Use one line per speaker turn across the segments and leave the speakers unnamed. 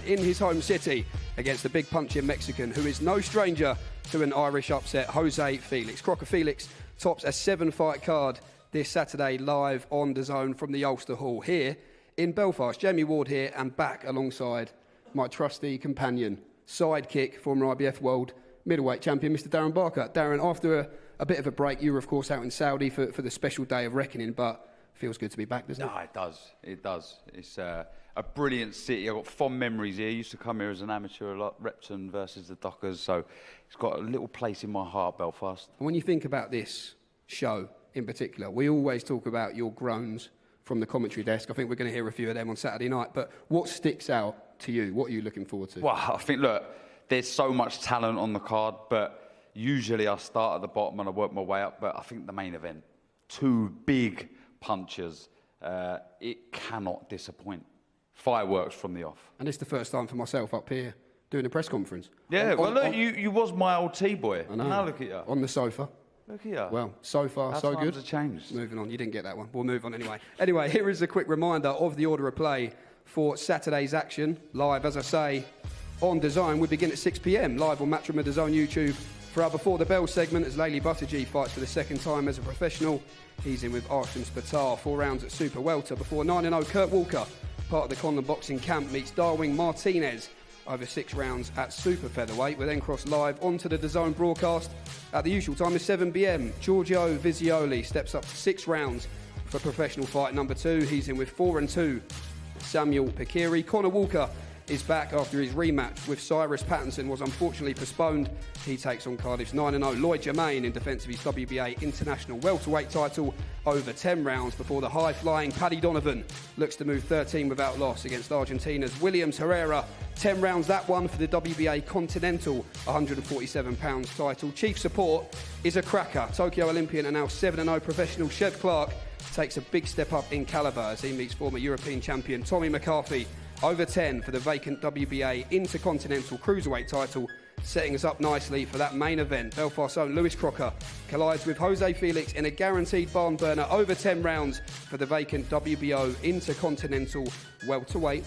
in his home city against the big punching Mexican, who is no stranger to an Irish upset, Jose Felix. Crocker Felix tops a 7-fight card this Saturday live on DAZN from the Ulster Hall here in Belfast. Jamie Ward here and back alongside my trusty companion, sidekick, former IBF World Middleweight Champion, Mr. Darren Barker. Darren, after a bit of a break, you were of course out in Saudi for the special day of reckoning, but feels good to be back, doesn't it?
No, it does. It does. It's a brilliant city. I've got fond memories here. I used to come here as an amateur a lot, Repton versus the Dockers, so it's got a little place in my heart, Belfast.
And when you think about this show in particular, we always talk about your groans from the commentary desk. I think we're going to hear a few of them on Saturday night, but what sticks out to you? What are you looking forward to?
Well, I think, look, there's so much talent on the card, but usually I start at the bottom and I work my way up, but I think the main event, two big punches, it cannot disappoint. Fireworks from the off.
And it's the first time for myself up here doing a press conference.
Yeah, look, you was my old T-boy.
I know.
Now look at you.
On the sofa.
Look at you.
Well, so far, so good.
Times have changed.
Moving on. You didn't get that one. We'll move on anyway. Anyway, here is a quick reminder of the order of play for Saturday's action. Live, as I say, on DAZN. We begin at 6 p.m. live on Matchroom DAZN YouTube for our Before the Bell segment as Laley Buttigieg fights for the second time as a professional. He's in with Arsham Spatar, 4 rounds at Super Welter before 9-0 Kurt Walker, part of the Conlon boxing camp, meets Darwin Martinez over 6 rounds at Super Featherweight. We'll then cross live onto the DAZN broadcast at the usual time of 7 p.m. Giorgio Visioli steps up to 6 rounds for professional fight number 2. He's in with 4-2 Samuel Pekiri. Conor Walker is back after his rematch with Cyrus Pattinson was unfortunately postponed. He takes on Cardiff's 9-0 Lloyd Jermaine in defence of his WBA International Welterweight title over 10 rounds before the high-flying Paddy Donovan looks to move 13 without loss against Argentina's Williams Herrera. 10 rounds that one for the WBA Continental 147-pounds title. Chief support is a cracker. Tokyo Olympian and now 7-0 professional Chev Clarke takes a big step up in calibre as he meets former European champion Tommy McCarthy over 10 for the vacant WBA Intercontinental Cruiserweight title, setting us up nicely for that main event. Belfast's own Lewis Crocker collides with Jose Felix in a guaranteed barn burner over 10 rounds for the vacant WBO Intercontinental Welterweight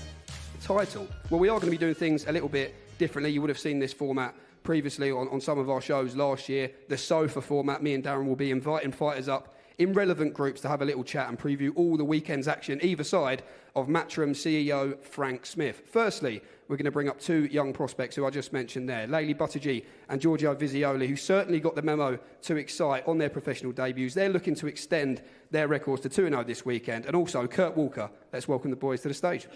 title. Well, we are going to be doing things a little bit differently. You would have seen this format previously on some of our shows last year. The sofa format, me and Darren will be inviting fighters up in relevant groups to have a little chat and preview all the weekend's action either side of Matchroom CEO Frank Smith. Firstly, we're going to bring up 2 young prospects who I just mentioned there, Laley Buttigieg and Giorgio Visioli, who certainly got the memo to excite on their professional debuts. They're looking to extend their records to 2-0 this weekend. And also Kurt Walker. Let's welcome the boys to the stage.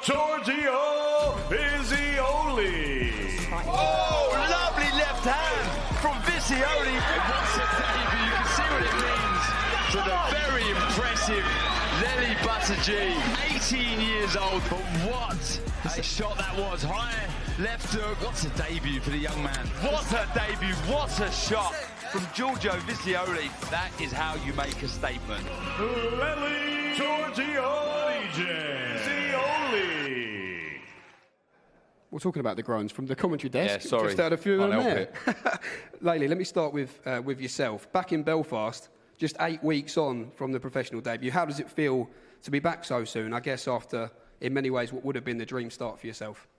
Giorgio Visioli.
Oh, lovely left hand from Visioli. You can see what it means to the very impressive Laley Buttigieg, 18 years old, but what a shot that was. High left hook. What's a debut for the young man? What a debut, what a shot from Giorgio Visioli. That is how you make a statement.
Laley Giorgio Visioli.
We're talking about the groans from the commentary desk.
Yeah, sorry.
Just had a few of them there.
It.
Laley, let me start with yourself. Back in Belfast, just 8 weeks on from the professional debut. How does it feel to be back so soon? I guess after, in many ways, what would have been the dream start for yourself.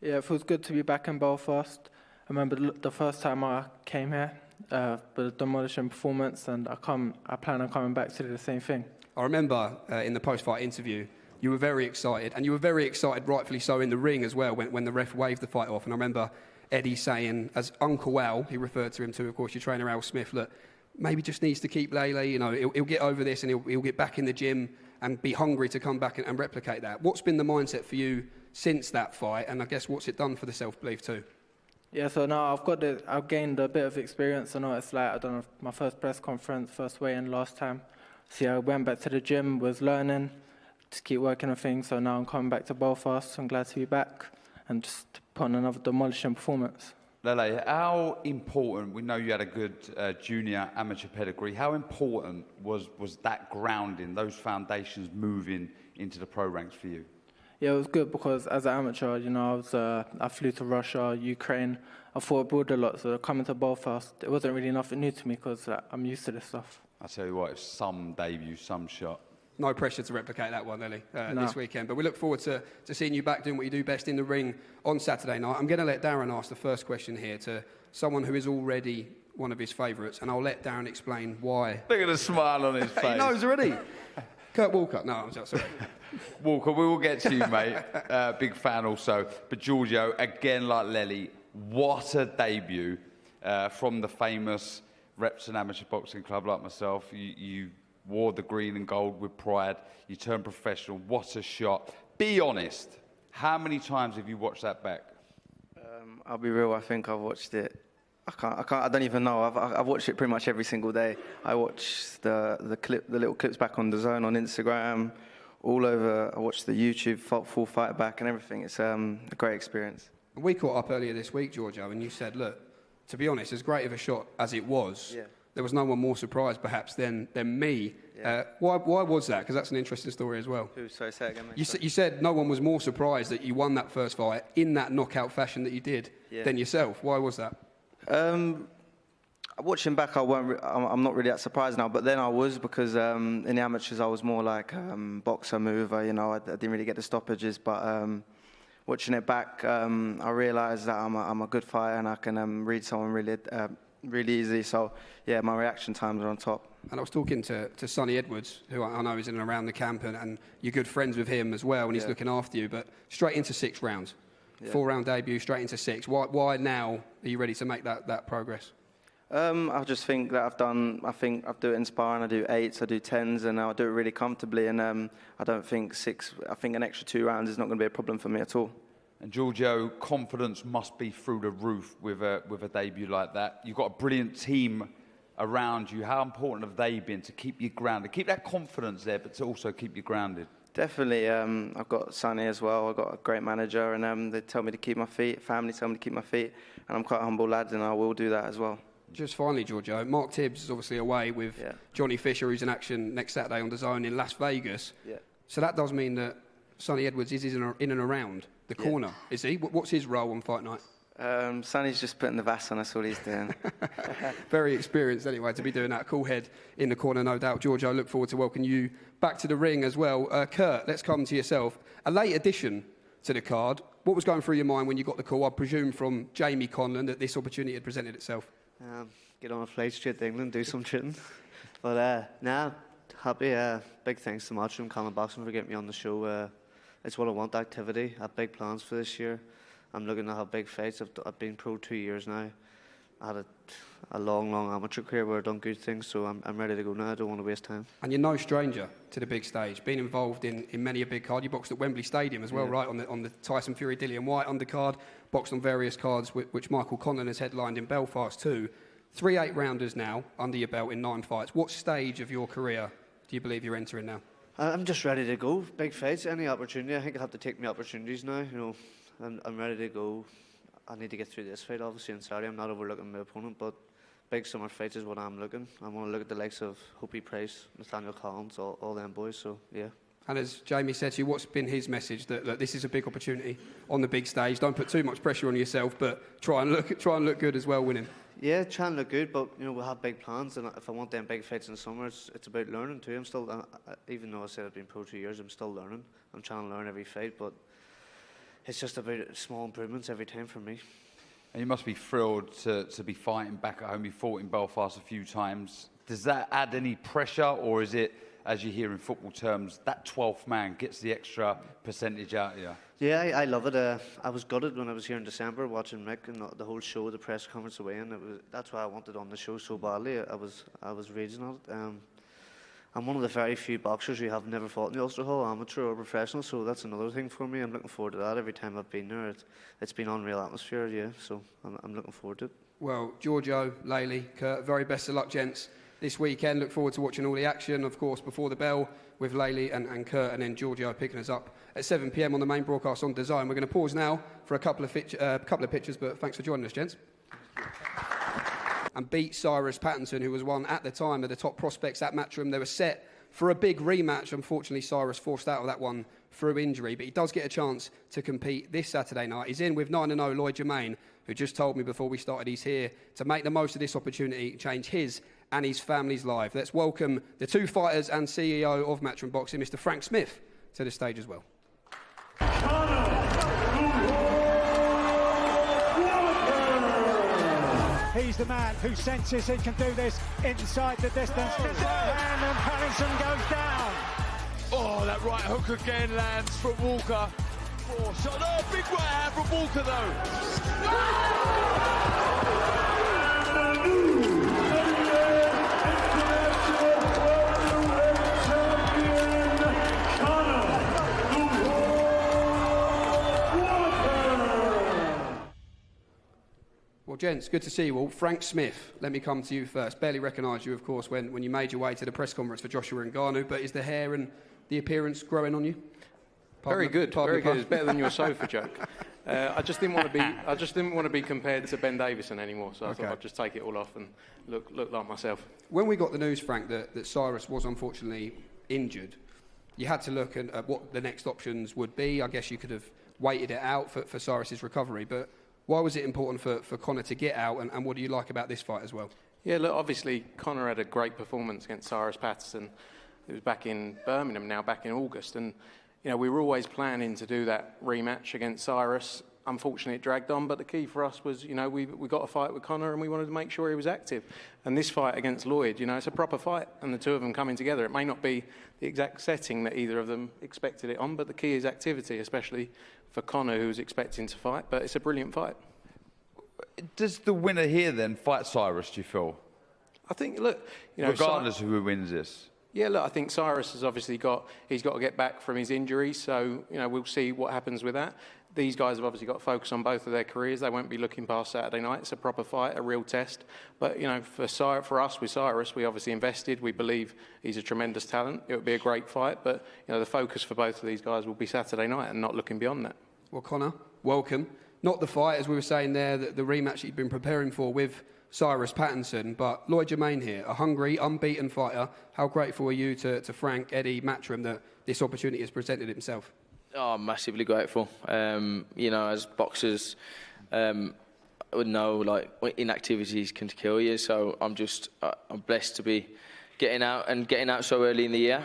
Yeah, it feels good to be back in Belfast. I remember the first time I came here, with a demolishing performance, and I plan on coming back to do the same thing.
I remember in the post-fight interview, you were very excited, and you were very excited, rightfully so, in the ring as well, when the ref waved the fight off. And I remember Eddie saying, as Uncle Al, he referred to him to, of course, your trainer Al Smith, look, maybe just needs to keep Laley, you know, he'll get over this and he'll get back in the gym and be hungry to come back and replicate that. What's been the mindset for you since that fight, and I guess what's it done for the self-belief too?
Yeah, so now I've gained a bit of experience. I know it's like I done my first press conference, first weigh-in last time. So yeah, I went back to the gym, was learning, just keep working on things. So now I'm coming back to Belfast. I'm glad to be back and just put on another demolishing performance.
Lele, how important, we know you had a good junior amateur pedigree, how important was that grounding, those foundations moving into the pro ranks for you?
Yeah, it was good because as an amateur, you know, I flew to Russia, Ukraine. I fought abroad a lot, so coming to Belfast, it wasn't really nothing new to me because I'm used to this stuff.
I tell you what, it's some debut, some shot.
No pressure to replicate that one, Ellie,
No.
this weekend. But we look forward to seeing you back doing what you do best in the ring on Saturday night. I'm going to let Darren ask the first question here to someone who is already one of his favourites, and I'll let Darren explain why.
Look at the smile on his face.
He knows already. Kurt Walker. No, I'm sorry.
Walker, we will get to you, mate. Big fan also. But Giorgio, again, like Lely, what a debut from the famous Repton Amateur Boxing Club like myself. You wore the green and gold with pride. You turned professional. What a shot. Be honest. How many times have you watched that back?
I'll be real. I think I've watched it. I don't even know. I've watched it pretty much every single day. I watch the little clips back on DAZN, on Instagram, all over. I watch the YouTube full fight back and everything. It's a great experience.
We caught up earlier this week, Giorgio, and you said, look, to be honest, as great of a shot as it was, there was no one more surprised, perhaps, than me. Yeah. Why was that? Because that's an interesting story as well.
Sorry, say it again, mate.
You said no one was more surprised that you won that first fight in that knockout fashion that you did than yourself. Why was that?
Watching back, I'm not really that surprised now, but then I was, because in the amateurs I was more like boxer, mover. You know, I didn't really get the stoppages, but watching it back, I realised that I'm a good fighter and I can read someone really easily. So yeah, my reaction times are on top.
And I was talking to Sonny Edwards, who I know is in and around the camp, and you're good friends with him as well, and he's looking after you. But straight into 6 rounds, 4-round debut, straight into 6. Why now are you ready to make that progress?
I just think that I think I do it in sparring. I do 8s, I do 10s, and I do it really comfortably. And I don't think 6. I think an extra 2 rounds is not going to be a problem for me at all.
And Giorgio, confidence must be through the roof with a debut like that. You've got a brilliant team around you. How important have they been to keep you grounded, keep that confidence there, but to also keep you grounded?
Definitely. I've got Sonny as well. I've got a great manager, and they tell me to keep my feet. Family tell me to keep my feet, and I'm quite a humble lad, and I will do that as well.
Just finally, Giorgio, Mark Tibbs is obviously away with Johnny Fisher, who's in action next Saturday on DAZN in Las Vegas. Yeah. So that does mean that Sonny Edwards is in and around the corner, is he? What's his role on fight night?
Sonny's just putting the VAS on, that's all he's doing.
Very experienced anyway to be doing that. Cool head in the corner, no doubt. Giorgio, I look forward to welcoming you back to the ring as well. Kurt, let's come to yourself. A late addition to the card. What was going through your mind when you got the call, I presume from Jamie Conlon, that this opportunity had presented itself?
Get on a flight straight to England, do some training. But happy. Big thanks to Matchroom Common Boxing for getting me on the show. It's what I want, activity. I have big plans for this year. I'm looking to have big fights. I've been pro 2 years now. I had a long amateur career where I've done good things, so I'm ready to go now. I don't want to waste time.
And you're no stranger to the big stage. Been involved in many a big card. You boxed at Wembley Stadium as well, right, on the Tyson Fury Dillian White undercard. Boxed on various cards, which Michael Conlon has headlined in Belfast too. 3 8-rounders now under your belt in 9 fights. What stage of your career do you believe you're entering now?
I'm just ready to go. Big fights, any opportunity. I think I have to take my opportunities now. You know, I'm ready to go. I need to get through this fight, obviously, on Saturday. I'm not overlooking my opponent, but big summer fights is what I'm looking. I want to look at the likes of Hopi Price, Nathaniel Collins, all them boys, so yeah.
And as Jamie said to you, what's been his message? That this is a big opportunity on the big stage. Don't put too much pressure on yourself, but try and look good as well, winning.
Yeah, try and look good, but you know, we'll have big plans, and if I want them big fights in the summer, it's about learning too. I'm still, even though I said I've been pro 2 years, I'm still learning. I'm trying to learn every fight, but it's just about small improvements every time for me.
And you must be thrilled to be fighting back at home. You fought in Belfast a few times. Does that add any pressure, or is it, as you hear in football terms, that 12th man gets the extra percentage out of you?
Yeah, I love it. I was gutted when I was here in December watching Mick and the whole show, the press conference away, and that's why I wanted on the show so badly. I was raging on it. I'm one of the very few boxers who have never fought in the Ulster Hall, amateur or professional, so that's another thing for me. I'm looking forward to that every time I've been there. It's been unreal atmosphere, yeah, so I'm looking forward to it.
Well, Giorgio, Laley, Kurt, very best of luck, gents, this weekend. Look forward to watching all the action, of course, before the bell with Laley and Kurt, and then Giorgio picking us up at 7 p.m. on the main broadcast on DAZN. We're going to pause now for a couple of pictures, but thanks for joining us, gents. And beat Cyrus Pattinson, who was one at the time of the top prospects at Matchroom. They were set for a big rematch. Unfortunately, Cyrus forced out of that one through injury, but he does get a chance to compete this Saturday night. He's in with 9-0 Lloyd Jermaine, who just told me before we started he's here to make the most of this opportunity, change his and his family's life. Let's welcome the two fighters and CEO of Matchroom Boxing, Mr. Frank Smith, to the stage as well.
He's the man who senses he can do this inside the distance. And Patterson goes down.
Oh, that right hook again lands from Walker. Oh, shot. Oh, big right hand from Walker,
Well, gents, good to see you all. Frank Smith, let me come to you first. Barely recognised you, of course, when you made your way to the press conference for Joshua Ngannou, but is the hair and the appearance growing on you?
Very good. It's better than your sofa joke. I just didn't want to be compared to Ben Davison anymore, so I thought I'd just take it all off and look like myself.
When we got the news, Frank, that Cyrus was unfortunately injured, you had to look at what the next options would be. I guess you could have waited it out for Cyrus's recovery, but why was it important for Conor to get out, and what do you like about this fight as well?
Yeah, look, obviously Conor had a great performance against Cyrus Patterson. It was back in Birmingham now, back in August, and you know, we were always planning to do that rematch against Cyrus. Unfortunately, it dragged on, but the key for us was, you know, we got a fight with Conor and we wanted to make sure he was active. And this fight against Lloyd, you know, it's a proper fight, and the two of them coming together. It may not be the exact setting that either of them expected it on, but the key is activity, especially for Conor, who's expecting to fight. But it's a brilliant fight.
Does the winner here then fight Cyrus, do you feel?
I think, look, you know,
regardless of who wins this.
Yeah, look, I think Cyrus has obviously got to get back from his injury, so, you know, we'll see what happens with that. These guys have obviously got to focus on both of their careers. They won't be looking past Saturday night. It's a proper fight, a real test. But, you know, for us with Cyrus, we obviously invested. We believe he's a tremendous talent. It would be a great fight, but, you know, the focus for both of these guys will be Saturday night and not looking beyond that.
Well, Conor, welcome. Not the fight, as we were saying there, the rematch that you've been preparing for with Cyrus Patterson, but Lloyd Jermaine here, a hungry, unbeaten fighter. How grateful are you to Frank, Eddie, Matchroom that this opportunity has presented himself?
Oh, I'm massively grateful. You know, as boxers, I would know, like, inactivities can kill you, so I'm blessed to be getting out so early in the year.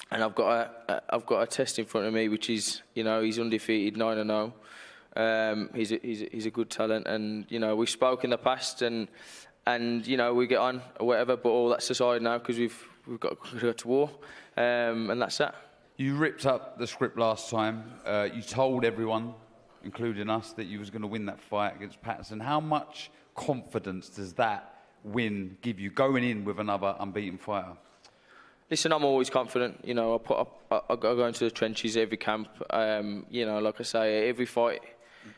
And I've got a test in front of me, which is, you know, he's undefeated, 9-0. He's a good talent, and you know, we've spoken in the past, and you know, we get on or whatever, but all that's aside now because we've got to go to war, and that's that.
You ripped up the script last time. You told everyone, including us, that you was going to win that fight against Patterson. How much confidence does that win give you going in with another unbeaten fighter?
Listen, I'm always confident. You know, I go into the trenches every camp. You know, like I say, every fight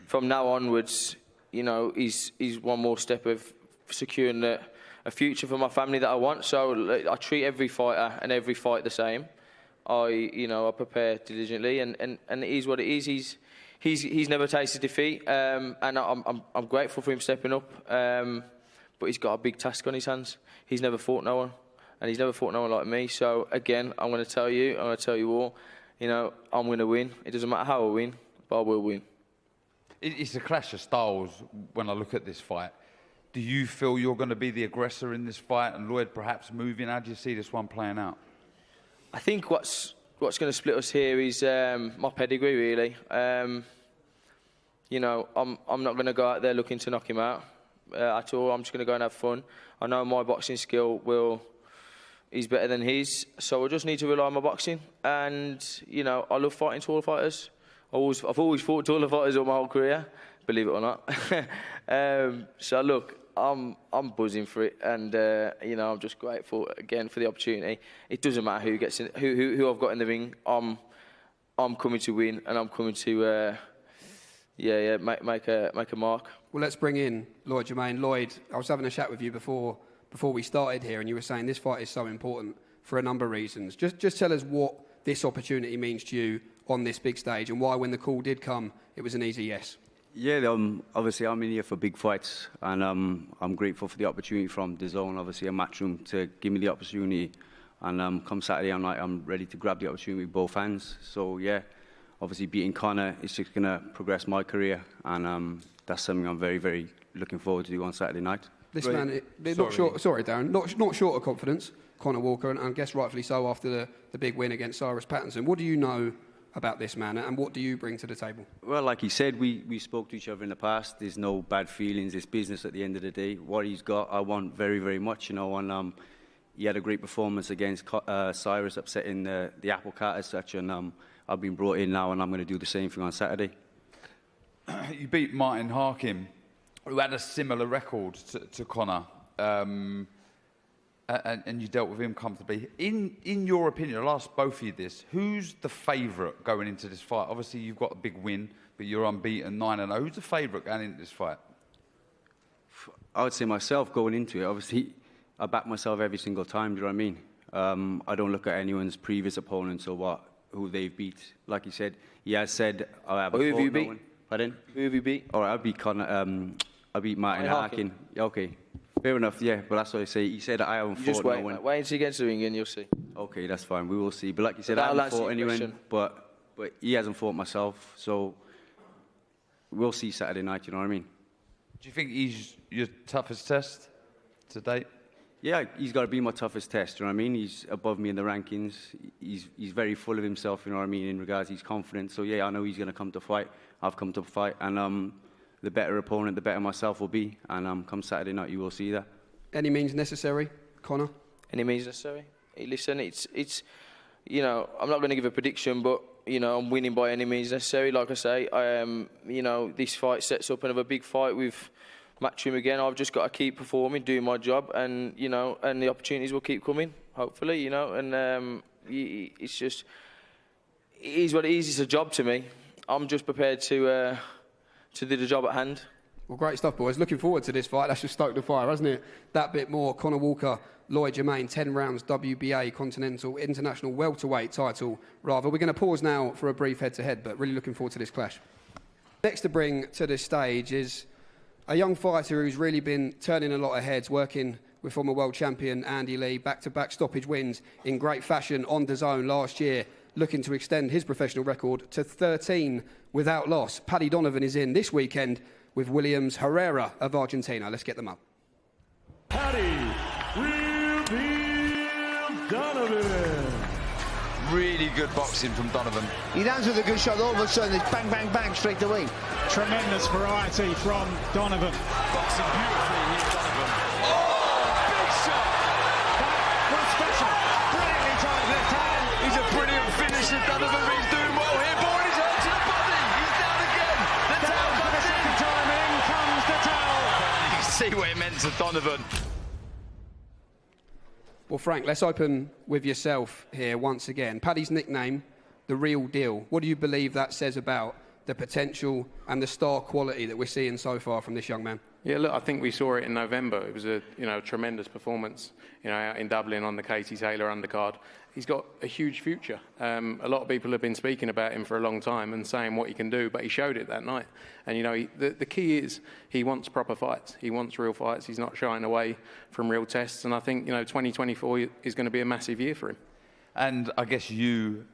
from now onwards, you know, is one more step of securing a future for my family that I want. So I treat every fighter and every fight the same. I prepare diligently, and it is what it is. He's never tasted defeat, and I'm grateful for him stepping up. But he's got a big task on his hands. He's never fought no one, and he's never fought no one like me. So again, I'm going to tell you all, you know, I'm going to win. It doesn't matter how I win, but I will win.
It's a clash of styles when I look at this fight. Do you feel you're going to be the aggressor in this fight and Lloyd perhaps moving? How do you see this one playing out?
I think what's going to split us here is my pedigree, really. You know, I'm not going to go out there looking to knock him out at all. I'm just going to go and have fun. I know my boxing skill is better than his, so I just need to rely on my boxing. And, you know, I love fighting taller fighters. I've always fought taller fighters all my whole career, believe it or not. So look, I'm buzzing for it, and you know, I'm just grateful again for the opportunity. It doesn't matter who gets in, who I've got in the ring. I'm coming to win, and I'm coming to make a mark.
Well, let's bring in Lloyd Jermaine. Lloyd, I was having a chat with you before we started here, and you were saying this fight is so important for a number of reasons. Just tell us what this opportunity means to you on this big stage, and why, when the call did come, it was an easy yes.
Yeah, obviously I'm in here for big fights, and I'm grateful for the opportunity from DAZN, obviously a Matchroom, to give me the opportunity. And come Saturday night, I'm ready to grab the opportunity with both hands. So yeah, obviously beating Conor is just going to progress my career, and that's something I'm very, very looking forward to do on Saturday night.
This man, not short. Sorry, Darren. Not short of confidence. Conor Walker, and I guess rightfully so after the big win against Cyrus Pattinson. What do you know about this man, and what do you bring to the table?
Well, like he said, we spoke to each other in the past. There's no bad feelings. It's business at the end of the day. What he's got, I want very, very much, and he had a great performance against Cyrus, upsetting the apple cart as such, and I've been brought in now, and I'm going to do the same thing on Saturday.
You beat Martin Harkin, who had a similar record to Conor, and you dealt with him comfortably. In your opinion, I'll ask both of you this, who's the favourite going into this fight? Obviously, you've got a big win, but you're unbeaten, 9-0. Who's the favourite going into this fight?
I would say myself going into it. Obviously, I back myself every single time, do you know what I mean? I don't look at anyone's previous opponents or who they've beat. Like he said, he has said, I haven't
Who have you beat?
Pardon?
Who have you beat?
All right, I beat Conor, I beat Martin Harkin. Yeah, okay. Fair enough, yeah, but that's what I say. He said I haven't fought
just wait,
no one.
wait until he gets to the ring and you'll see.
Okay, that's fine. We will see. But like you said, I haven't fought anyone, but he hasn't fought myself, so we'll see Saturday night, you know what I mean?
Do you think he's your toughest test to date?
Yeah, he's got to be my toughest test, you know what I mean? He's above me in the rankings. He's very full of himself, you know what I mean, in regards he's confident. So yeah, I know he's going to come to fight. I've come to fight, and the better opponent, the better myself will be. And come Saturday night, you will see that.
Any means necessary, Conor? Any
means necessary? Listen, it's I'm not going to give a prediction, but I'm winning by any means necessary. Like I say, this fight sets up another big fight with Matchroom again. I've just got to keep performing, doing my job, and and the opportunities will keep coming. Hopefully, and it's just it is what it is. It's a job to me. I'm just prepared to do the job at hand.
Well, great stuff, boys. Looking forward to this fight. That's just stoked the fire, hasn't it? That bit more. Conor Walker, Lloyd Jermaine, 10 rounds, WBA, Continental, International welterweight title, rather. We're going to pause now for a brief head-to-head, but really looking forward to this clash. Next to bring to this stage is a young fighter who's really been turning a lot of heads, working with former world champion Andy Lee, back-to-back stoppage wins in great fashion on DAZN last year, looking to extend his professional record to 13 without loss. Paddy Donovan is in this weekend with Williams Herrera of Argentina. Let's get them up.
Paddy Donovan.
Really good boxing from Donovan.
He lands with a good shot, all of a sudden it's bang, bang, bang straight away.
Tremendous variety from Donovan.
Boxing beautifully here, Donovan. Oh, big shot!
That was special. Brilliantly timed left hand.
He's a brilliant finisher, Donovan. He's doing well here. Boyd is hurt to the body. He's down again. The towel
For the second time, in comes the towel.
You can see what it meant to Donovan.
Well, Frank, let's open with yourself here once again. Paddy's nickname, The Real Deal. What do you believe that says about the potential and the star quality that we're seeing so far from this young man?
Yeah, look, I think we saw it in November. It was a tremendous performance, out in Dublin on the Katie Taylor undercard. He's got a huge future. A lot of people have been speaking about him for a long time and saying what he can do, but he showed it that night. And the key is he wants proper fights. He wants real fights. He's not shying away from real tests. And I think 2024 is going to be a massive year for him.
And I guess you,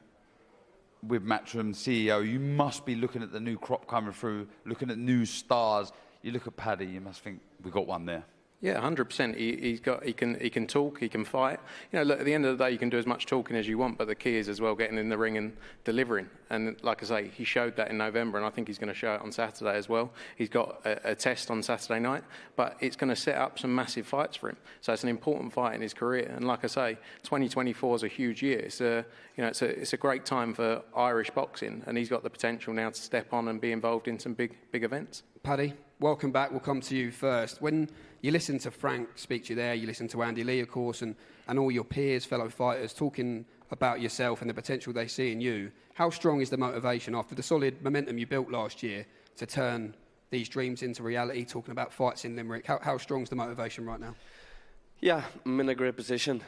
with Matchroom CEO, you must be looking at the new crop coming through, looking at new stars. You look at Paddy, you must think we've got one there.
Yeah, 100%. He can talk, he can fight. Look, at the end of the day, you can do as much talking as you want, but the key is as well getting in the ring and delivering. And like I say, he showed that in November, and I think he's going to show it on Saturday as well. He's got a test on Saturday night, but it's going to set up some massive fights for him. So it's an important fight in his career. And like I say, 2024 is a huge year. It's a great time for Irish boxing, and he's got the potential now to step on and be involved in some big events.
Paddy, welcome back. We'll come to you first. When you listen to Frank speak to you there, you listen to Andy Lee, of course, and all your peers, fellow fighters, talking about yourself and the potential they see in you, how strong is the motivation after the solid momentum you built last year to turn these dreams into reality, talking about fights in Limerick? How strong is the motivation right now?
Yeah, I'm in a great position.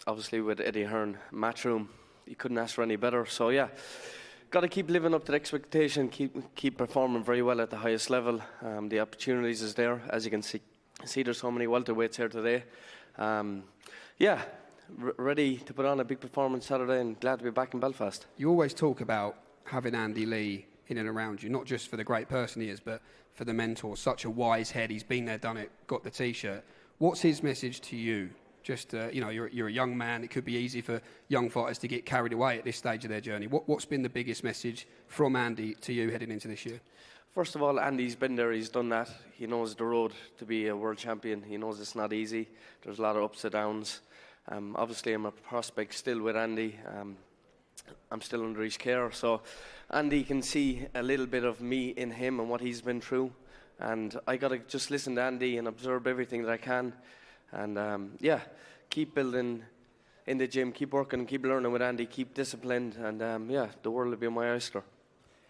Obviously with Eddie Hearn, Matchroom, you couldn't ask for any better. So yeah, got to keep living up to the expectation, keep performing very well at the highest level. The opportunities is there, as you can see there's so many welterweights here today. Ready to put on a big performance Saturday, and glad to be back in Belfast.
You always talk about having Andy Lee in and around you, not just for the great person he is, but for the mentor. Such a wise head. He's been there, done it, got the T-shirt. What's his message to you? Just, you're a young man. It could be easy for young fighters to get carried away at this stage of their journey. What's been the biggest message from Andy to you heading into this year?
First of all, Andy's been there, he's done that. He knows the road to be a world champion. He knows it's not easy. There's a lot of ups and downs. Obviously, I'm a prospect still with Andy. I'm still under his care. So Andy can see a little bit of me in him and what he's been through. And I got to just listen to Andy and observe everything that I can. And keep building in the gym, keep working, keep learning with Andy, keep disciplined. And the world will be my oyster.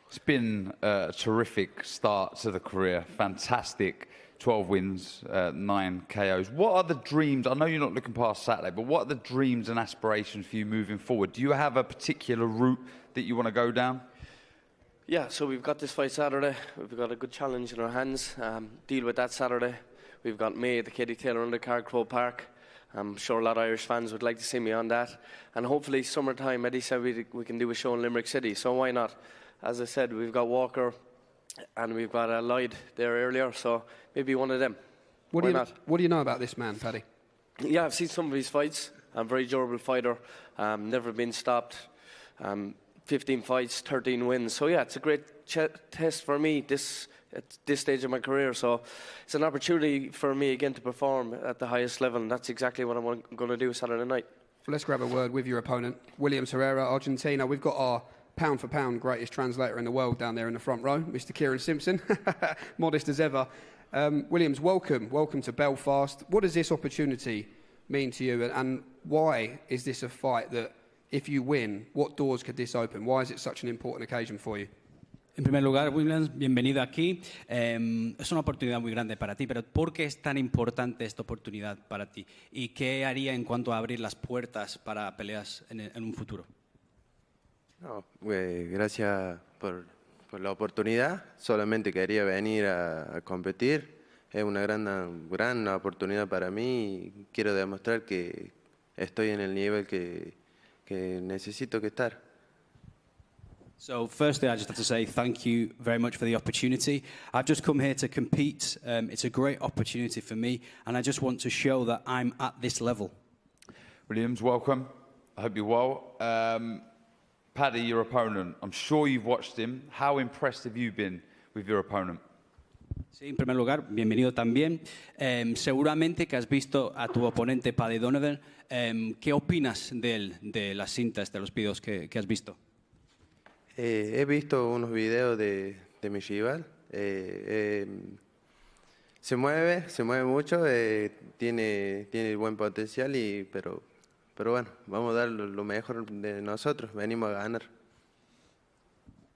It's been a terrific start to the career. Fantastic. 12 wins, 9 KOs. What are the dreams? I know you're not looking past Saturday, but what are the dreams and aspirations for you moving forward? Do you have a particular route that you want to go down?
Yeah, so we've got this fight Saturday. We've got a good challenge in our hands. Deal with that Saturday. We've got May, the Katie Taylor undercard, Croke Park. I'm sure a lot of Irish fans would like to see me on that. And hopefully summertime, Eddie said we can do a show in Limerick City, so why not? As I said, we've got Walker and we've got Lloyd there earlier, so maybe one of them.
What do you know about this man, Paddy?
Yeah, I've seen some of his fights. I'm a very durable fighter, never been stopped. 15 fights, 13 wins. So yeah, it's a great test for me at this stage of my career. So it's an opportunity for me again to perform at the highest level, and that's exactly what I'm going to do Saturday night.
Well, let's grab a word with your opponent, Williams Herrera, Argentina. We've got our pound-for-pound greatest translator in the world down there in the front row, Mr. Kieran Simpson, modest as ever. Williams, welcome to Belfast. What does this opportunity mean to you, and why is this a fight that, if you win, what doors could this open? Why is it such an important occasion for you?
En primer lugar, Williams, bienvenido aquí. Es una oportunidad muy grande para ti, pero ¿por qué es tan importante esta oportunidad para ti? ¿Y qué haría en cuanto a abrir las puertas para peleas en un futuro?
No, gracias por la oportunidad. Solamente quería venir a competir. Es una gran oportunidad para mí y quiero demostrar que estoy en el nivel que necesito que estar.
So firstly, I just have to say thank you very much for the opportunity. I've just come here to compete. It's a great opportunity for me, and I just want to show that I'm at this level.
Williams, welcome. I hope you're well. Paddy, your opponent, I'm sure you've watched him. How impressed have you been with your opponent?
Sí, en primer lugar, bienvenido también. Seguramente que has visto a tu oponente Paddy Donovan. ¿Qué opinas de las cintas, de los vídeos que has visto?
He visto unos videos de mi rival. Se mueve mucho, tiene buen potencial, pero bueno, vamos a dar lo mejor de nosotros. Venimos a ganar.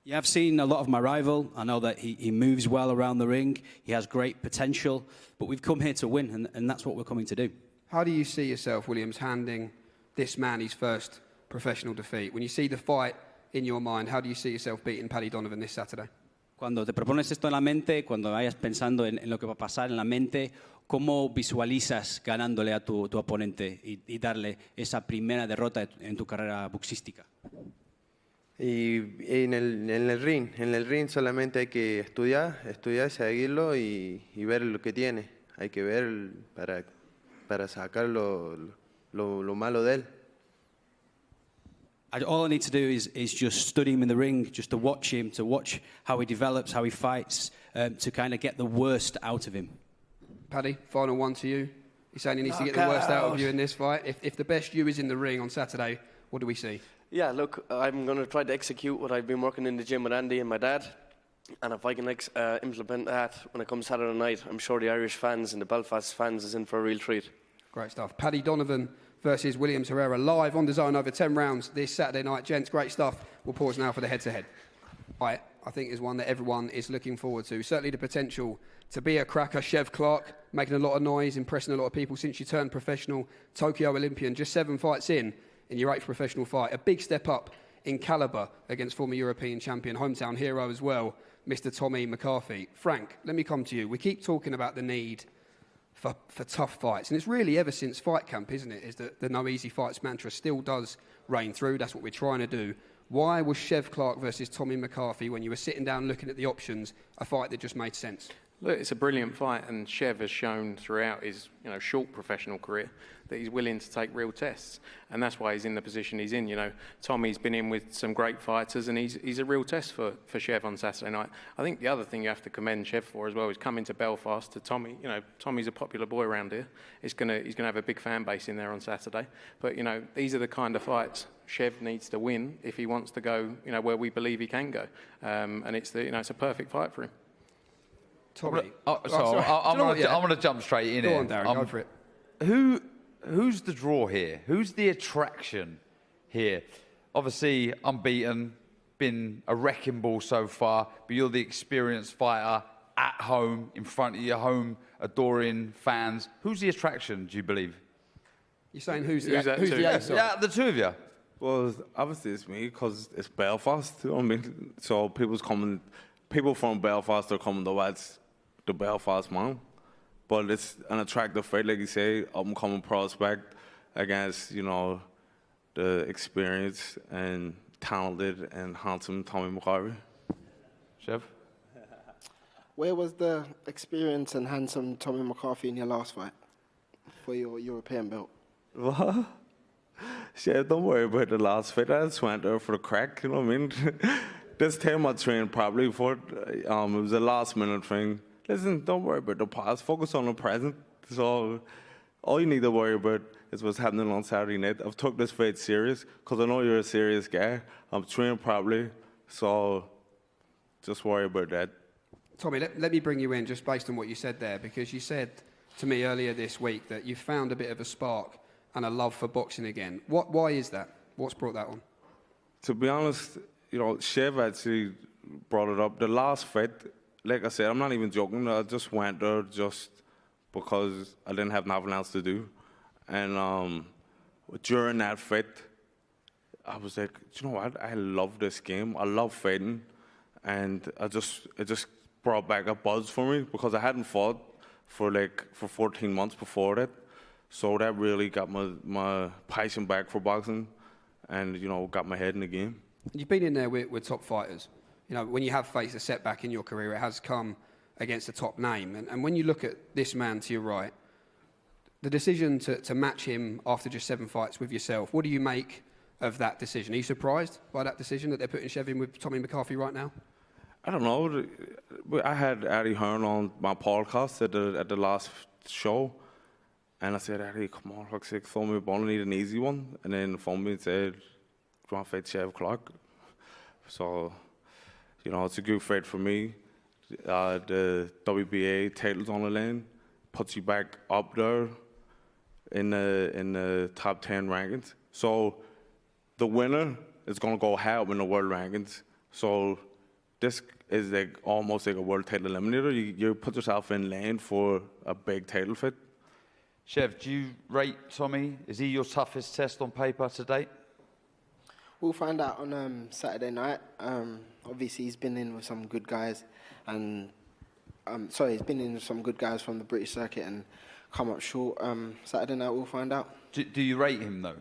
Yeah, I've seen a lot of my rival. I know that he moves well around the ring. He has great potential, but we've come here to win, and that's what we're coming to do.
How do you see yourself, Williams, handing this man his first professional defeat? When you see the fight in your mind, how do you see yourself beating Paddy Donovan this Saturday?
Cuando te propones esto en la mente, cuando vayas pensando en lo que va a pasar en la mente, ¿cómo visualizas ganándole a tu oponente y darle esa primera derrota en tu carrera boxística?
Y en el ring solamente hay que estudiar, seguirlo y ver lo que tiene. Hay que ver para sacar lo malo de él.
All I need to do is just study him in the ring, just to watch him, to watch how he develops, how he fights, to kind of get the worst out of him.
Paddy, final one to you. He's saying he needs to get the worst out of you in this fight. If the best you is in the ring on Saturday, what do we see?
Yeah, look, I'm going to try to execute what I've been working in the gym with Andy and my dad. And if I can implement that when it comes Saturday night, I'm sure the Irish fans and the Belfast fans is in for a real treat.
Great stuff. Paddy Donovan versus Williams Herrera, live on DAZN over 10 rounds this Saturday night. Gents, great stuff. We'll pause now for the head-to-head. Right, I think is one that everyone is looking forward to. Certainly the potential to be a cracker. Chev Clarke making a lot of noise, impressing a lot of people since you turned professional. Tokyo Olympian, just 7 fights in your 8th professional fight. A big step up in calibre against former European champion, hometown hero as well, Mr. Tommy McCarthy. Frank, let me come to you. We keep talking about the need for tough fights. And it's really ever since fight camp, isn't it, is that the no easy fights mantra still does reign through. That's what we're trying to do. Why was Chev Clarke versus Tommy McCarthy, when you were sitting down looking at the options, a fight that just made sense?
Look, it's a brilliant fight, and Chev has shown throughout his short professional career that he's willing to take real tests, and that's why he's in the position he's in. Tommy's been in with some great fighters, and he's a real test for Chev on Saturday night. I think the other thing you have to commend Chev for as well is coming to Belfast to Tommy. Tommy's a popular boy around here. He's gonna have a big fan base in there on Saturday. But these are the kind of fights Chev needs to win if he wants to go where we believe he can go, and it's a perfect fight for him.
Tommy.
I'm going to jump straight in
here.
Go
on, Darren, go for it.
Who's the draw here? Who's the attraction here? Obviously, unbeaten, been a wrecking ball so far, but you're the experienced fighter at home, in front of your home, adoring fans. Who's the attraction, do you believe?
You're saying who's the
ace? Yeah, the two of you.
Well, obviously it's me, because it's Belfast. So people from Belfast are coming to watch the Belfast man. But it's an attractive fight, like you say, up-and-coming prospect against, the experienced and talented and handsome Tommy McCarthy.
Chev?
Where was the experienced and handsome Tommy McCarthy in your last fight for your European belt?
What? Chev, don't worry about the last fight. I just went there for the crack, you know what I mean? This time I trained probably for it. It was a last-minute thing. Listen, don't worry about the past. Focus on the present. So all you need to worry about is what's happening on Saturday night. I've took this fight serious because I know you're a serious guy. I'm trained properly, so just worry about that.
Tommy, let me bring you in just based on what you said there, because you said to me earlier this week that you found a bit of a spark and a love for boxing again. Why is that? What's brought that on?
To be honest, Chev actually brought it up. The last fight, like I said, I'm not even joking. I just went there just because I didn't have nothing else to do. And during that fight, I was like, you know what? I love this game. I love fighting. And it just brought back a buzz for me because I hadn't fought for 14 months before that. So that really got my passion back for boxing and, got my head in the game.
You've been in there with top fighters. When you have faced a setback in your career, it has come against a top name. And when you look at this man to your right, the decision to match him after just 7 fights with yourself, what do you make of that decision? Are you surprised by that decision that they're putting Chev in with Tommy McCarthy right now?
I don't know. I had Eddie Hearn on my podcast at the last show. And I said, Eddie, come on, fuck's sake, throw me a ball, I need an easy one. And then he phoned me and said, do you want to fight Chev Clarke? So, it's a good fight for me. The WBA title's on the line, puts you back up there in the top 10 rankings. So the winner is going to go high up in the world rankings. So this is almost like a world title eliminator. You put yourself in line for a big title fight.
Chev, do you rate Tommy? Is he your toughest test on paper to date?
We'll find out on Saturday night. Obviously, he's been in with some good guys, and he's been in with some good guys from the British circuit and come up short. Saturday night, we'll find out.
Do you rate him though?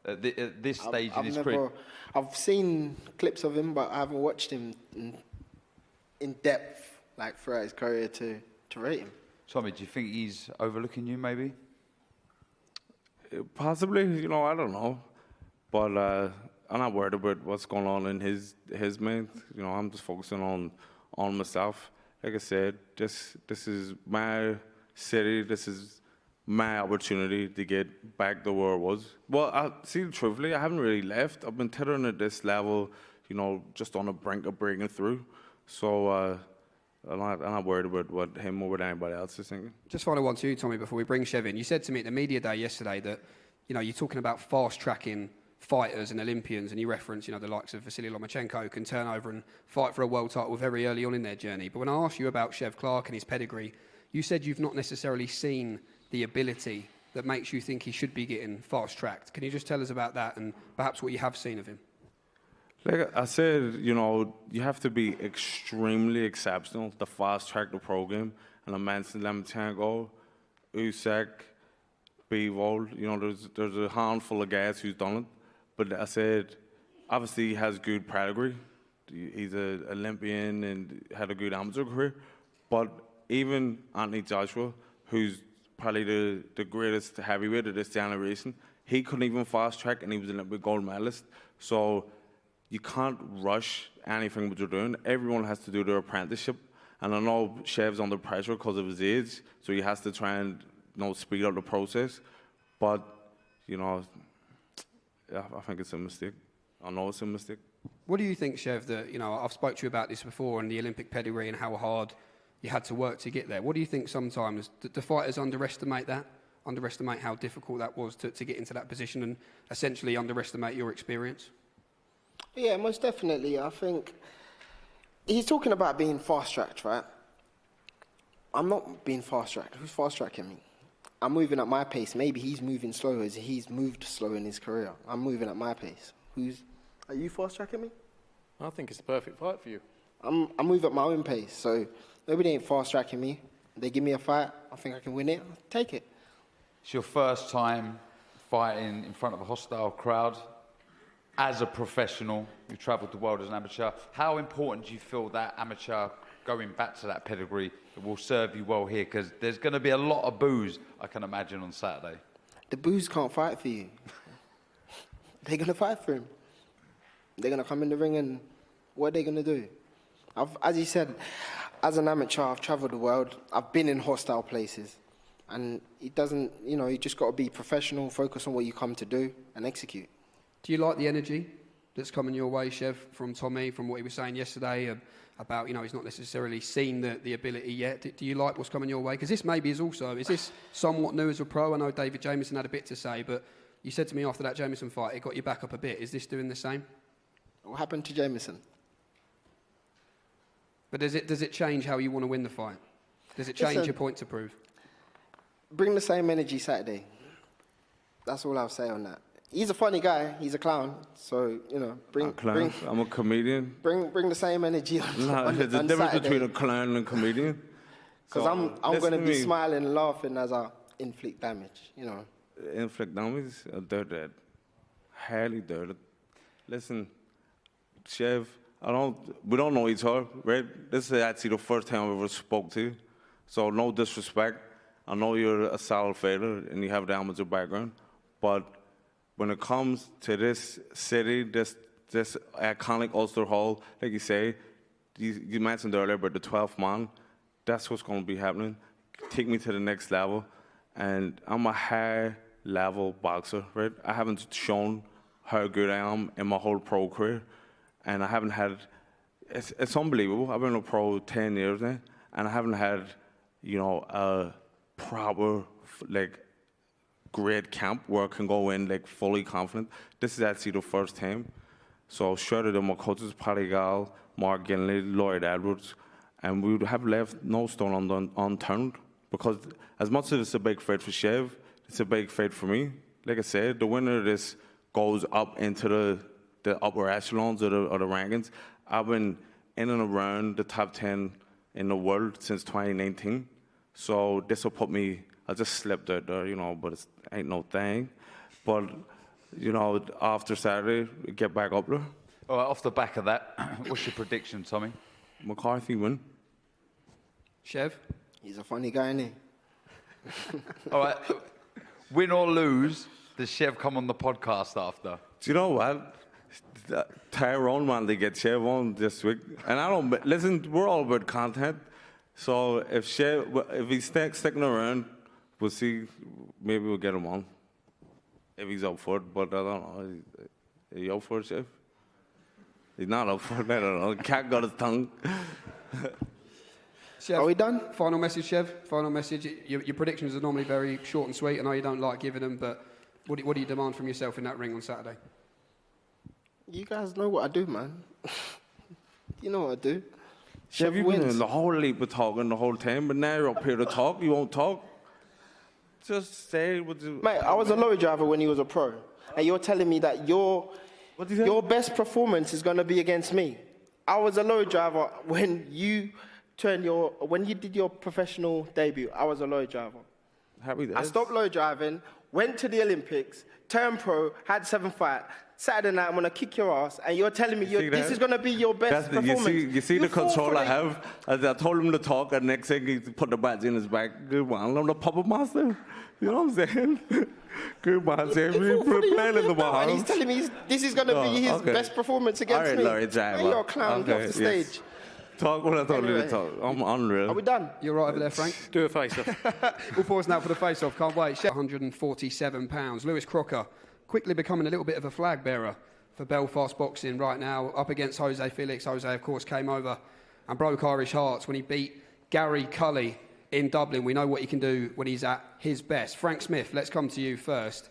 At this stage in his career?
I've seen clips of him, but I haven't watched him in depth, throughout his career to rate him.
Tommy, do you think he's overlooking you, maybe?
Possibly, I don't know. But I'm not worried about what's going on in his mind. I'm just focusing on myself. Like I said, this is my city. This is my opportunity to get back to where I was. Well, truthfully, I haven't really left. I've been teetering at this level, just on the brink of breaking through. So I'm not worried about what him or what anybody else is thinking.
Just final one to you, Tommy, before we bring Chev in. You said to me at the media day yesterday that, you're talking about fast-tracking fighters and Olympians, and you reference, the likes of Vasily Lomachenko can turn over and fight for a world title very early on in their journey. But when I asked you about Chev Clarke and his pedigree, you said you've not necessarily seen the ability that makes you think he should be getting fast-tracked. Can you just tell us about that and perhaps what you have seen of him?
Like I said, you have to be extremely exceptional to fast-track the program. And I mentioned Lomachenko, Usyk, Bivol, there's a handful of guys who's done it. But I said, obviously he has good pedigree. He's an Olympian and had a good amateur career. But even Anthony Joshua, who's probably the greatest heavyweight of this generation, he couldn't even fast track, and he was an Olympic gold medalist. So you can't rush anything what you're doing. Everyone has to do their apprenticeship. And I know Chev's under pressure because of his age, so he has to try and speed up the process. But, yeah, I think it's a mistake. I know it's a mistake.
What do you think, Chev, that, I've spoke to you about this before and the Olympic pedigree and how hard you had to work to get there. What do you think sometimes the fighters underestimate that? Underestimate how difficult that was to get into that position and essentially underestimate your experience?
Yeah, most definitely. I think he's talking about being fast-tracked, right? I'm not being fast-tracked. Who's fast-tracking me? I'm moving at my pace. Maybe he's moving slow as he's moved slow in his career. I'm moving at my pace. Are you fast-tracking me?
I think it's the perfect fight for you.
I'm moving at my own pace, so nobody ain't fast-tracking me. They give me a fight, I think I can win it, I'll take it.
It's your first time fighting in front of a hostile crowd. As a professional, you've travelled the world as an amateur. How important do you feel that amateur, going back to that pedigree, will serve you well here? Because there's going to be a lot of boos, I can imagine, on Saturday.
The boos can't fight for you. They're going to fight for him. They're going to come in the ring and what are they going to do? As you said, as an amateur, I've travelled the world. I've been in hostile places. And it doesn't, you just got to be professional, focus on what you come to do and execute.
Do you like the energy that's coming your way, Chev, from Tommy, from what he was saying yesterday about, he's not necessarily seen the ability yet? Do you like what's coming your way? Because this maybe is this somewhat new as a pro? I know David Jameson had a bit to say, but you said to me after that Jameson fight, it got you back up a bit. Is this doing the same?
What happened to Jameson?
But does it change how you want to win the fight? Does it change your point to prove?
Bring the same energy Saturday. That's all I'll say on that. He's a funny guy. He's a clown. So,
I'm a comedian.
Bring the same energy on
there's a difference
Saturday.
between a clown and a comedian.
Because I'm going to be smiling and laughing as I inflict damage,
Inflict damage? They're dead. Highly dead. Listen, Chev, we don't know each other, right? This is actually the first time I ever spoke to you. So no disrespect. I know you're a solid fighter and you have the amateur background, but when it comes to this city, this iconic Ulster Hall, like you say, you mentioned earlier about the 12th man, that's what's going to be happening. Take me to the next level. And I'm a high-level boxer, right? I haven't shown how good I am in my whole pro career. And I haven't had, it's unbelievable. I've been a pro 10 years now, and I haven't had, a proper, great camp where I can go in, fully confident. This is actually the first time. So shout out to my coaches, Paddy Donovan, Mark Ginley, Lloyd Edwards, and we would have left no stone unturned, because as much as it's a big fight for Chev, it's a big fight for me. Like I said, the winner of this goes up into the upper echelons of the rankings. I've been in and around the top 10 in the world since 2019. So this will put me, I just slipped out there, but it ain't no thing. But, after Saturday, get back up there.
All right, off the back of that, what's your prediction, Tommy?
McCarthy win.
Chev?
He's a funny guy, isn't he?
All right, win or lose, does Chev come on the podcast after?
Do you know what? Tyrone wanted to get Chev on this week. And listen, we're all about content. So if he's sticking around, we'll see. Maybe we'll get him on. If he's up for it, but I don't know. Are you up for it, Chev? He's not up for it, I don't know. Cat got his tongue.
Chev, are we done? Final message, Chev. Final message. Your predictions are normally very short and sweet. I know you don't like giving them, but what do you demand from yourself in that ring on Saturday?
You guys know what I do, man. You know what I do.
Chev, you've been in the whole league of talking the whole time, but now you're up here to talk. You won't talk. Just say what you...
Mate, I was a lorry driver when he was a pro. And you're telling me that your best performance is going to be against me. I was a lorry driver when you did your professional debut. I was a lorry driver.
Happy days.
I stopped lorry driving went to the Olympics, turned pro, had 7 fights. Saturday night, I'm going to kick your ass, and you're telling me this is going to be your best performance.
You see the control I have? As I told him to talk, and next thing he put the badge in his back. Good man, I'm the puppet master. You know what I'm saying? Good man, say we're playing in the bar.
And he's telling me this is going to be his best performance against me.
Larry,
you're a clown, get off the stage.
Yes. Talk when I told you to talk. I'm unreal.
Are we done?
You're right over there, Frank.
Do a face-off.
We'll pause now for the face-off. Can't wait. £147. Lewis Crocker quickly becoming a little bit of a flag bearer for Belfast boxing right now, up against Jose Felix. Jose, of course, came over and broke Irish hearts when he beat Gary Cully in Dublin. We know what he can do when he's at his best. Frank Smith, let's come to you first.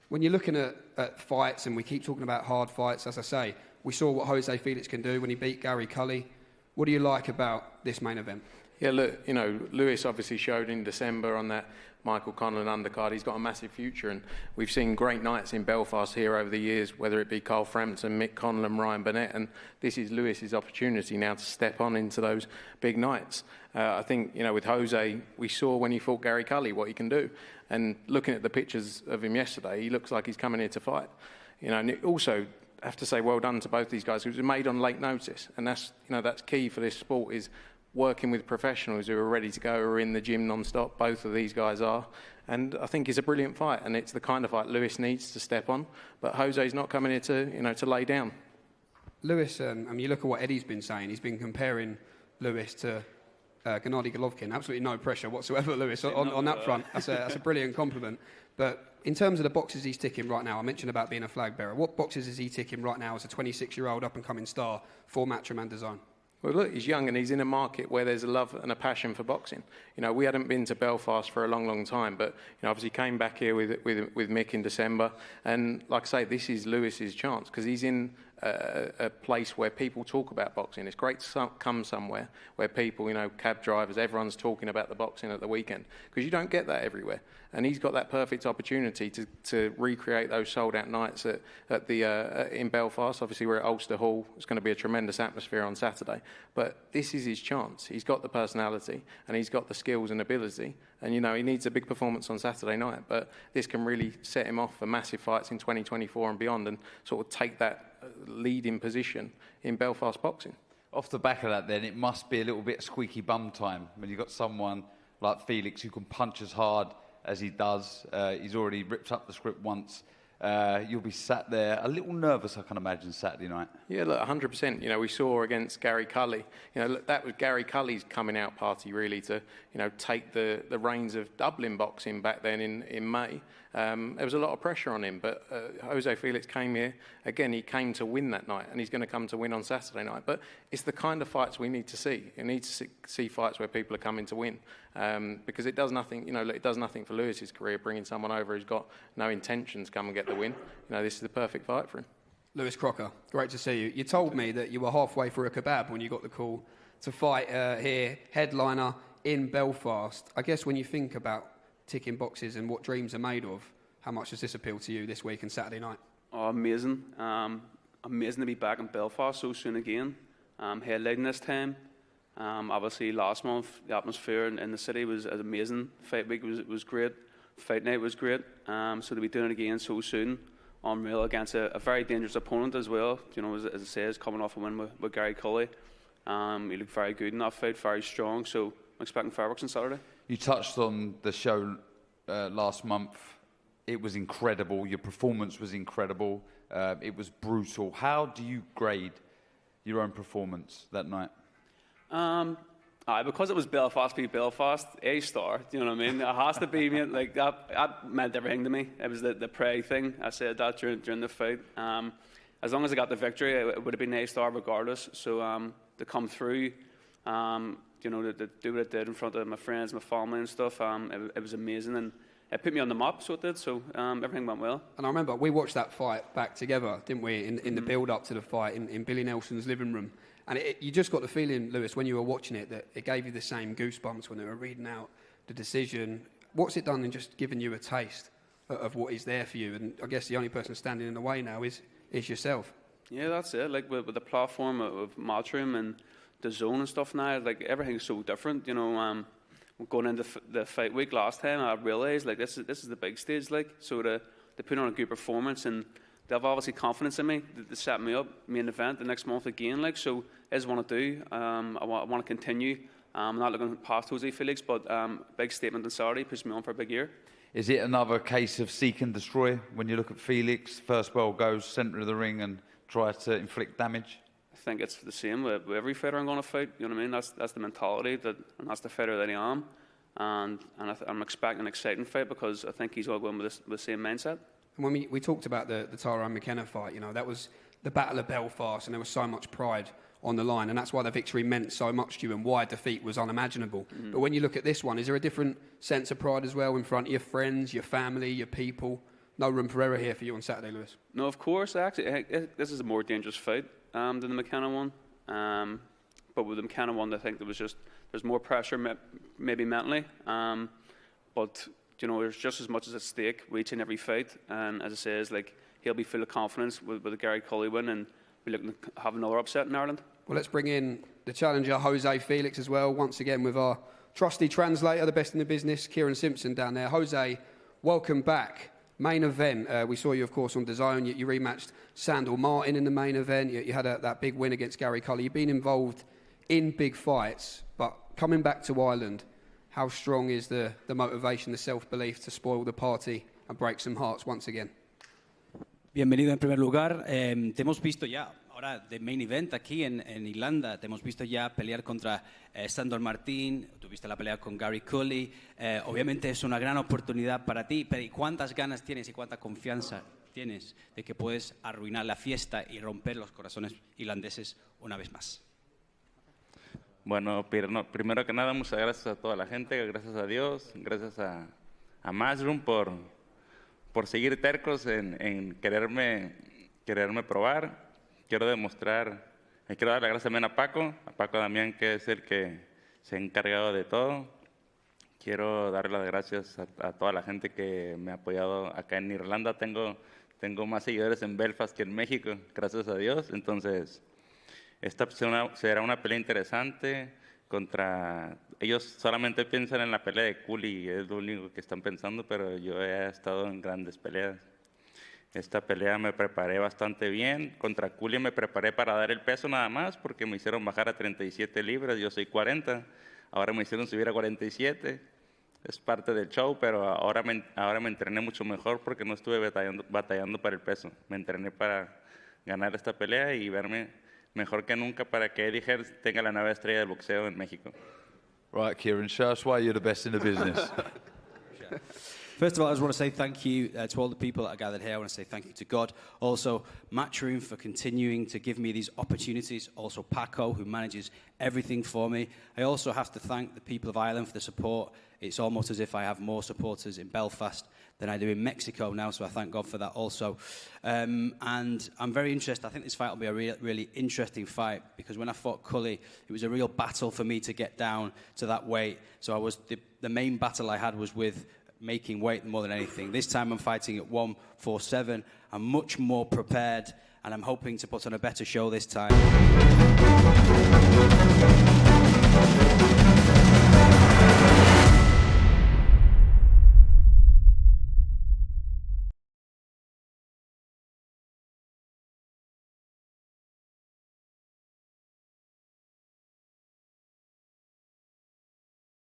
When you're looking at fights, and we keep talking about hard fights, as I say, we saw what Jose Felix can do when he beat Gary Cully. What do you like about this main event?
Yeah, look, you know, Lewis obviously showed in December on that Michael Conlan undercard. He's got a massive future, and we've seen great nights in Belfast here over the years, whether it be Carl Frampton, Mick Conlan, Ryan Burnett, and this is Lewis's opportunity now to step on into those big nights. I think, you know, with Jose, we saw when he fought Gary Cully what he can do, and looking at the pictures of him yesterday, he looks like he's coming here to fight. You know, and also, I have to say well done to both these guys. It was made on late notice, and that's, you know, that's key for this sport, is working with professionals who are ready to go, who are in the gym non-stop. Both of these guys are, and I think it's a brilliant fight, and it's the kind of fight Lewis needs to step on. But Jose's not coming here to, you know, to lay down.
Lewis, I mean, you look at what Eddie's been saying. He's been comparing Lewis to Gennady Golovkin. Absolutely no pressure whatsoever, Lewis, on that front. That's a brilliant compliment. But in terms of the boxes he's ticking right now, I mentioned about being a flag bearer. What boxes is he ticking right now as a 26-year-old up-and-coming star for Matchroom and Design?
Well, look, he's young and he's in a market where there's a love and a passion for boxing. You know, we hadn't been to Belfast for a long, long time, but, you know, obviously came back here with Mick in December. And like I say, this is Lewis's chance, because he's in a place where people talk about boxing. It's great to come somewhere where people, you know, cab drivers, everyone's talking about the boxing at the weekend, because you don't get that everywhere. And he's got that perfect opportunity to recreate those sold-out nights in Belfast. Obviously, we're at Ulster Hall. It's going to be a tremendous atmosphere on Saturday. But this is his chance. He's got the personality, and he's got the skills and ability. And, you know, he needs a big performance on Saturday night. But this can really set him off for massive fights in 2024 and beyond, and sort of take that leading position in Belfast boxing.
Off the back of that, then, it must be a little bit of squeaky bum time when you've got someone like Felix who can punch as hard as he does. He's already ripped up the script once. You'll be sat there a little nervous, I can imagine, Saturday night.
Yeah, look, 100%. You know, we saw against Gary Cully. You know, look, that was Gary Cully's coming out party, really, to, you know, take the reins of Dublin boxing back then in May. There was a lot of pressure on him, but Jose Felix came here. Again, he came to win that night, and he's going to come to win on Saturday night. But it's the kind of fights we need to see. You need to see fights where people are coming to win, because it does nothing. You know, it does nothing for Lewis's career bringing someone over who's got no intentions to come and get the win. You know, this is the perfect fight for him.
Lewis Crocker, great to see you. You told me that you were halfway through a kebab when you got the call to fight here, headliner in Belfast. I guess when you think about ticking boxes and what dreams are made of, how much does this appeal to you this week and Saturday night?
Oh, amazing. Amazing to be back in Belfast so soon again. Headlining this time. Obviously last month the atmosphere in the city was amazing. Fight week was great. Fight night was great. So to be doing it again so soon, unreal, against a very dangerous opponent as well. You know, as it says, coming off a win with Gary Cully. He looked very good in that fight, very strong. So I'm expecting fireworks on Saturday.
You touched on the show last month. It was incredible. Your performance was incredible. It was brutal. How do you grade your own performance that night?
Because it was Belfast v Belfast, A-star, you know what I mean? It has to be, mate, like that meant everything to me. It was the prey thing. I said that during the fight. As long as I got the victory, it would have been A-star regardless. So to come through, you know, to do what I did in front of my friends, my family and stuff, it was amazing. And it put me on the map, so it did. So everything went well.
And I remember we watched that fight back together, didn't we, in the build-up to the fight in Billy Nelson's living room. And you just got the feeling, Lewis, when you were watching it, that it gave you the same goosebumps when they were reading out the decision. What's it done in just giving you a taste of what is there for you? And I guess the only person standing in the way now is yourself.
Yeah, that's it. Like with the platform of Matchroom and the zone and stuff now, like everything's so different, you know. going into the fight week last time, I realised like this is the big stage, like so to put on a good performance, and they have obviously confidence in me. They set me up main event the next month again, like so. Is what I do. I want to continue. I'm not looking past Jose Felix, but big statement on Saturday puts me on for a big year.
Is it another case of seek and destroy when you look at Felix? First bell goes centre of the ring and tries to inflict damage.
I think it's the same with every fighter I'm going to fight. You know what I mean? That's the mentality and that's the fighter that I am. And I'm expecting an exciting fight because I think he's all going with the same mindset.
And when we talked about the Tyrone McKenna fight, you know, that was the Battle of Belfast, and there was so much pride on the line, and that's why the victory meant so much to you and why defeat was unimaginable.
Mm-hmm.
But when you look at this one, is there a different sense of pride as well in front of your friends, your family, your people? No room for error here for you on Saturday, Lewis.
No, of course. Actually, this is a more dangerous fight than the McKenna one. But with the McKenna one, I think there's more pressure, maybe mentally. But you know, there's just as much as at stake with each and every fight. And as I say, is like he'll be full of confidence with the Gary Cully win, and we're looking to have another upset in Ireland.
Well, let's bring in the challenger, Jose Felix, as well, once again with our trusty translator, the best in the business, Kieran Simpson down there. Jose, welcome back. Main event, we saw you, of course, on DAZN. You rematched Sandor Martin in the main event. You had that big win against Gary Cully. You've been involved in big fights, but coming back to Ireland, how strong is the motivation, the self-belief to spoil the party and break some hearts once again?
Bienvenido en primer lugar. Te hemos visto ya ahora de main event aquí en Irlanda. Te hemos visto ya pelear contra Sandor Martin. Tuviste la pelea con Gary Cully. Obviamente es una gran oportunidad para ti. Pero ¿y cuántas ganas tienes y cuánta confianza tienes de que puedes arruinar la fiesta y romper los corazones irlandeses una vez más?
Bueno, primero que nada, muchas gracias a toda la gente, gracias a Dios, gracias a Matchroom por seguir tercos en quererme probar. Quiero demostrar, quiero dar las gracias también a Paco Damián, que es el que se ha encargado de todo. Quiero dar las gracias a toda la gente que me ha apoyado acá en Irlanda. Tengo más seguidores en Belfast que en México, gracias a Dios. Entonces, esta será una pelea interesante contra... Ellos solamente piensan en la pelea de Cully, es lo único que están pensando, pero yo he estado en grandes peleas. Esta pelea me preparé bastante bien. Contra Cully me preparé para dar el peso nada más, porque me hicieron bajar a 37 libras, yo soy 40. Ahora me hicieron subir a 47. Es parte del show, pero ahora me entrené mucho mejor porque no estuve batallando para el peso. Me entrené para ganar esta pelea y verme mejor que nunca para que Eddie Hearn tenga la nueva estrella del boxeo en México.
Right, Kieran, show us why you're the best in the business.
First of all, I just want to say thank you to all the people that are gathered here. I want to say thank you to God. Also, Matchroom for continuing to give me these opportunities. Also, Paco, who manages everything for me. I also have to thank the people of Ireland for the support. It's almost as if I have more supporters in Belfast than I do in Mexico now, so I thank God for that also. And I'm very interested. I think this fight will be a really interesting fight, because when I fought Cully, it was a real battle for me to get down to that weight. So the main battle I had was with making weight more than anything. This time I'm fighting at 147. I'm much more prepared, and I'm hoping to put on a better show this time.